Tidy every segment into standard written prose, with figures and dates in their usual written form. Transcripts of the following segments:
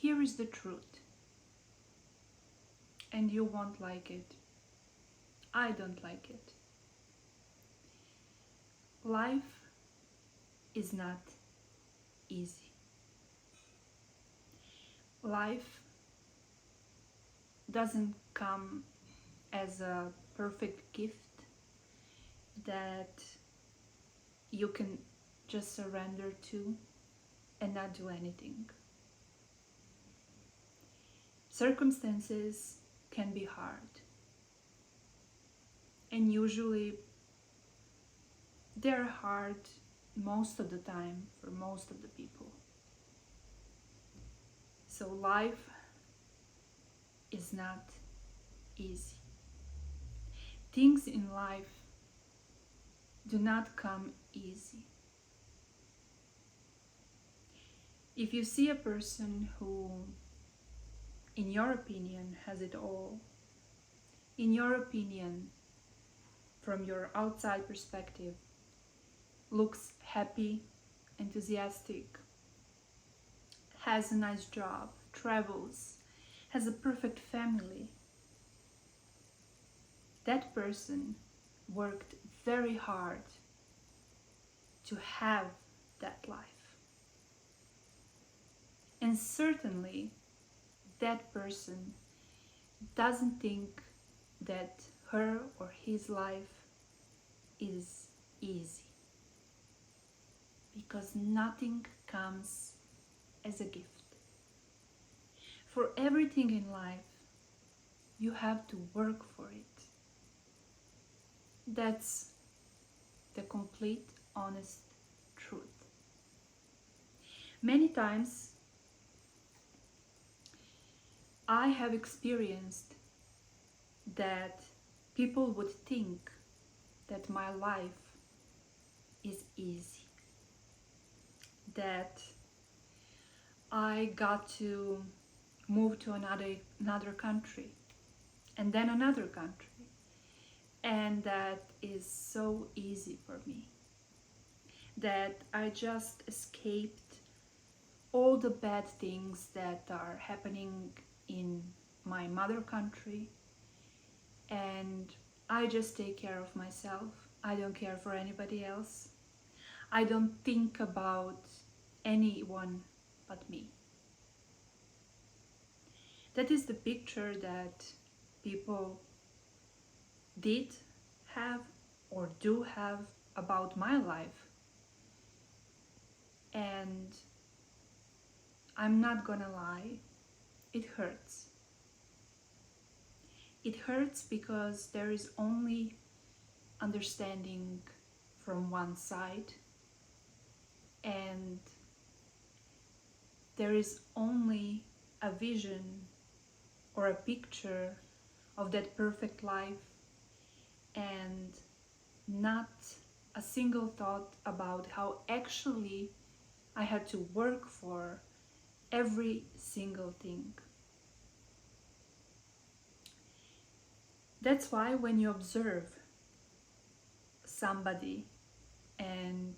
here is the truth, and you won't like it. I don't like it. Life is not easy. Life doesn't come as a perfect gift that you can just surrender to and not do anything. Circumstances can be hard, and usually they're hard most of the time for most of the people. So life is not easy. Things in life do not come easy. If you see a person who, in your opinion, has it all, in your opinion, from your outside perspective, looks happy, enthusiastic, has a nice job, travels, has a perfect family, that person worked very hard to have that life. And certainly that person doesn't think that her or his life is easy, because nothing comes as a gift. For everything in life, you have to work for it. That's the complete, honest truth. Many times I have experienced that people would think that my life is easy, that I got to move to another country and then another country, and that is so easy for me, that I just escaped all the bad things that are happening in my mother country, and I just take care of myself. I don't care for anybody else. I don't think about anyone but me. That is the picture that people did have or do have about my life. And I'm not gonna lie, it hurts. It hurts because there is only understanding from one side, and there is only a vision or a picture of that perfect life, and not a single thought about how actually I had to work for every single thing. That's why when you observe somebody and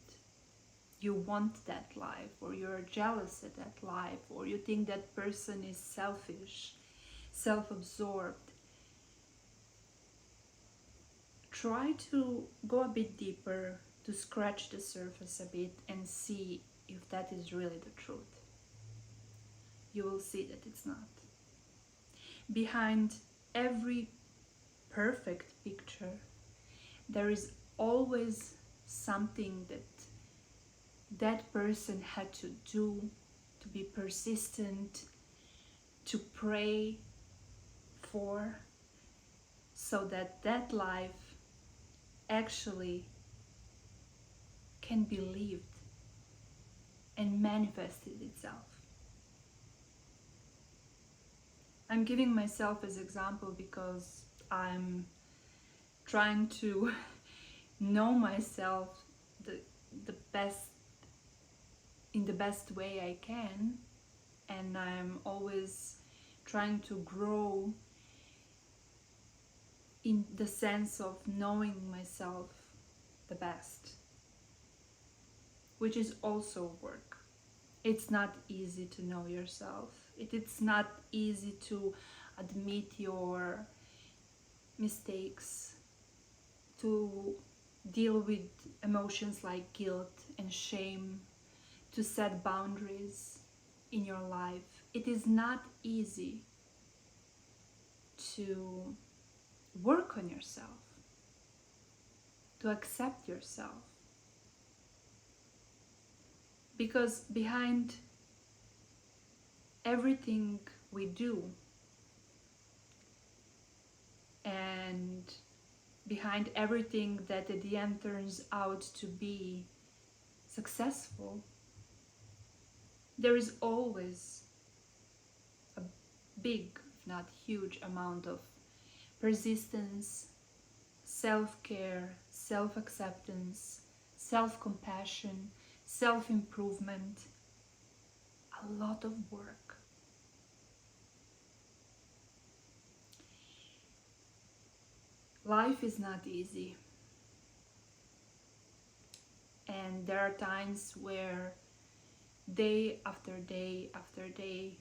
you want that life, or you're jealous at that life, or you think that person is selfish, self-absorbed, try to go a bit deeper, to scratch the surface a bit and see if that is really the truth. You will see that it's not. Behind every perfect picture, there is always something that person had to do, to be persistent, to pray for, so that that life actually can be lived and manifested itself. I'm giving myself as example because I'm trying to know myself the best, in the best way I can, and I'm always trying to grow in the sense of knowing myself the best, which is also work. It's not easy to know yourself. It's not easy to admit your mistakes, to deal with emotions like guilt and shame, to set boundaries in your life. It is not easy to work on yourself, to accept yourself. Because behind everything we do and behind everything that at the end turns out to be successful, there is always a big, if not huge, amount of persistence, self-care, self-acceptance, self-compassion, self-improvement, a lot of work. Life is not easy. And there are times where day after day after day,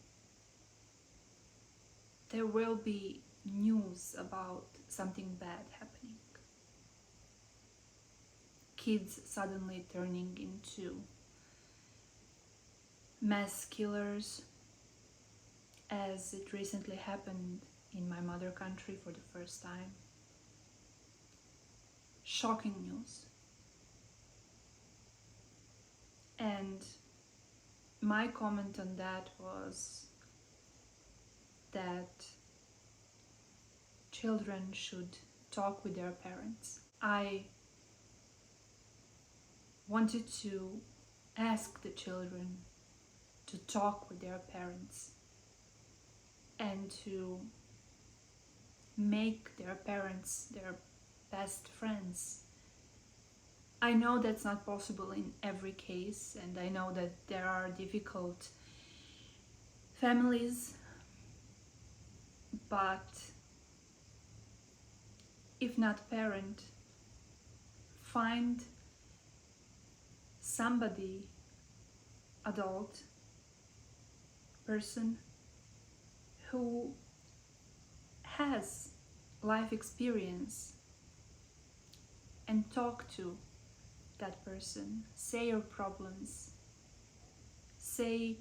there will be news about something bad happening. Kids suddenly turning into mass killers, as it recently happened in my mother country for the first time. Shocking news. And my comment on that was that children should talk with their parents. I wanted to ask the children to talk with their parents and to make their parents their best friends. I know that's not possible in every case, and I know that there are difficult families, but if not parent, find somebody, adult person, who has life experience and talk to that person. Say your problems, say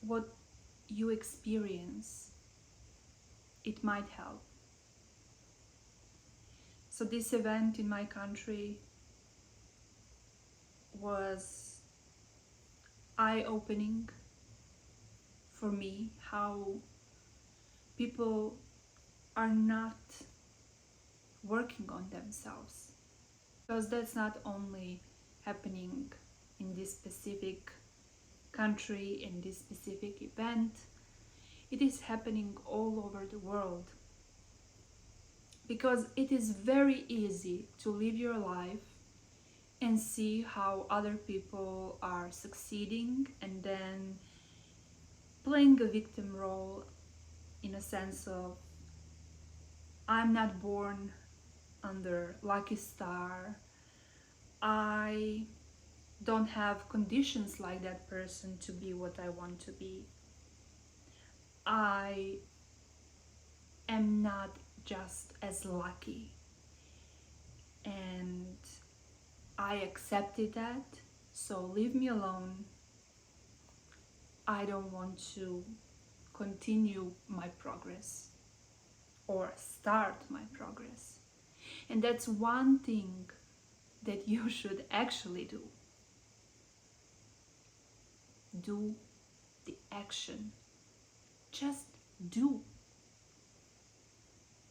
what you experience. It might help. So this event in my country was eye-opening for me, how people are not working on themselves. Because that's not only happening in this specific country, in this specific event, it is happening all over the world. Because it is very easy to live your life and see how other people are succeeding and then playing a victim role, in a sense of, I'm not born under lucky star, I don't have conditions like that person to be what I want to be, I am not just as lucky, and I accepted that, so leave me alone. I don't want to continue my progress or start my progress. And that's one thing that you should actually do. Do the action. Just do.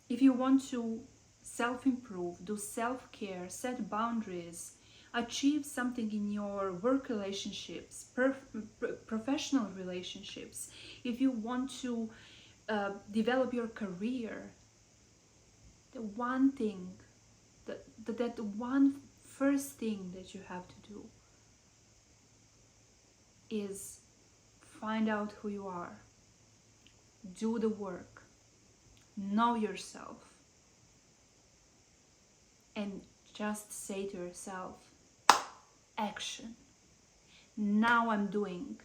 If you want to self-improve, do self-care, set boundaries, achieve something in your work relationships, professional relationships, if you want to develop your career, the one thing, that one first thing that you have to do is find out who you are, do the work, know yourself, and just say to yourself, action. Now I'm doing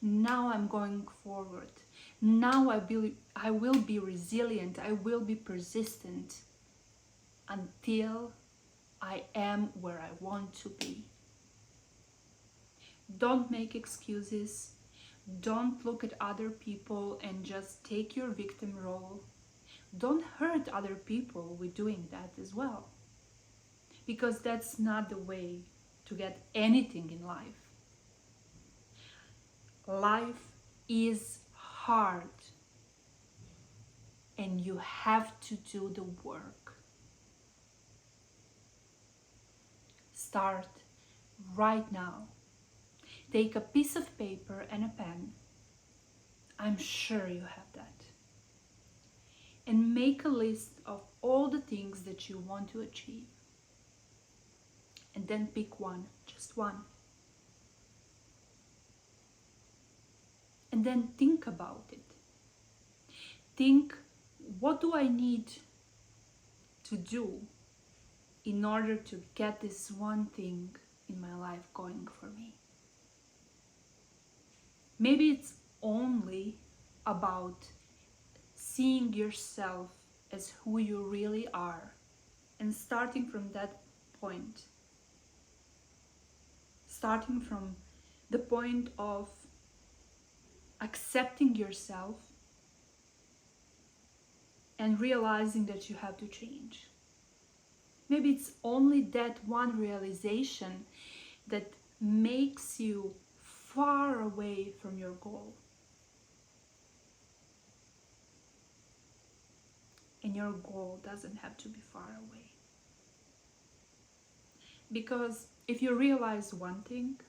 Now I'm going forward. Now I will be resilient. I will be persistent until I am where I want to be. Don't make excuses. Don't look at other people and just take your victim role. Don't hurt other people with doing that as well. Because that's not the way to get anything in life. Life is hard and you have to do the work. Start right now. Take a piece of paper and a pen. I'm sure you have that. And make a list of all the things that you want to achieve. And then pick one, just one. And then think about it. Think, what do I need to do in order to get this one thing in my life going for me? Maybe it's only about seeing yourself as who you really are and starting from that point. Starting from the point of accepting yourself and realizing that you have to change. Maybe it's only that one realization that makes you far away from your goal. And your goal doesn't have to be far away. Because if you realize one thing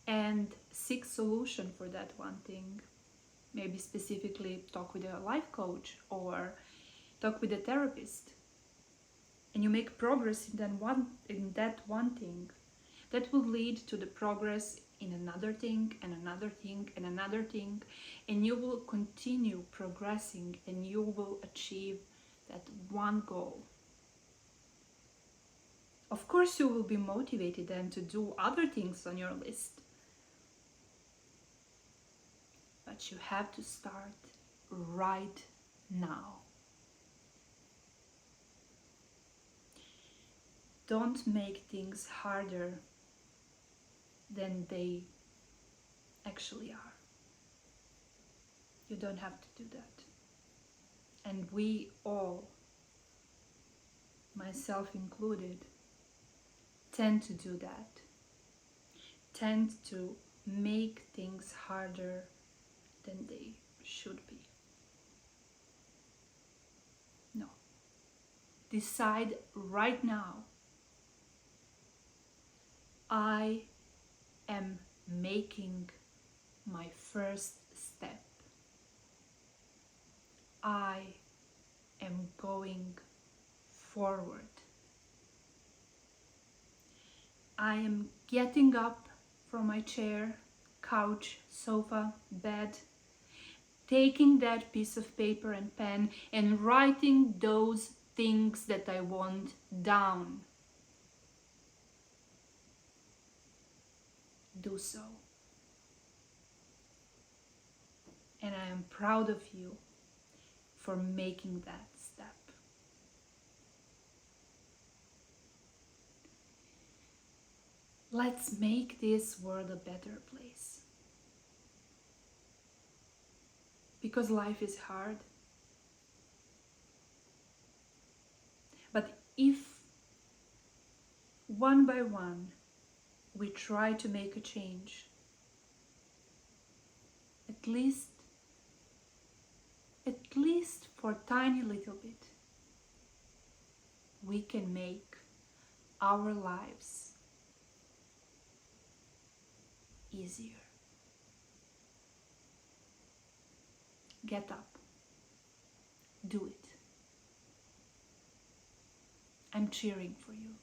and seek solution for that one thing, maybe specifically talk with a life coach or talk with a therapist, and you make progress in that one thing, that will lead to the progress in another thing and another thing and another thing, and you will continue progressing and you will achieve that one goal. Of course, you will be motivated then to do other things on your list. But you have to start right now. Don't make things harder than they actually are. You don't have to do that. And we all, myself included, tend to do that. Tend to make things harder than they should be. No. Decide right now. I am making my first step. I am going forward. I am getting up from my chair, couch, sofa, bed, taking that piece of paper and pen and writing those things that I want down. Do so. And I am proud of you for making that step. Let's make this world a better place. Because life is hard. But if one by one we try to make a change, at least for a tiny little bit, we can make our lives easier. Get up. Do it. I'm cheering for you.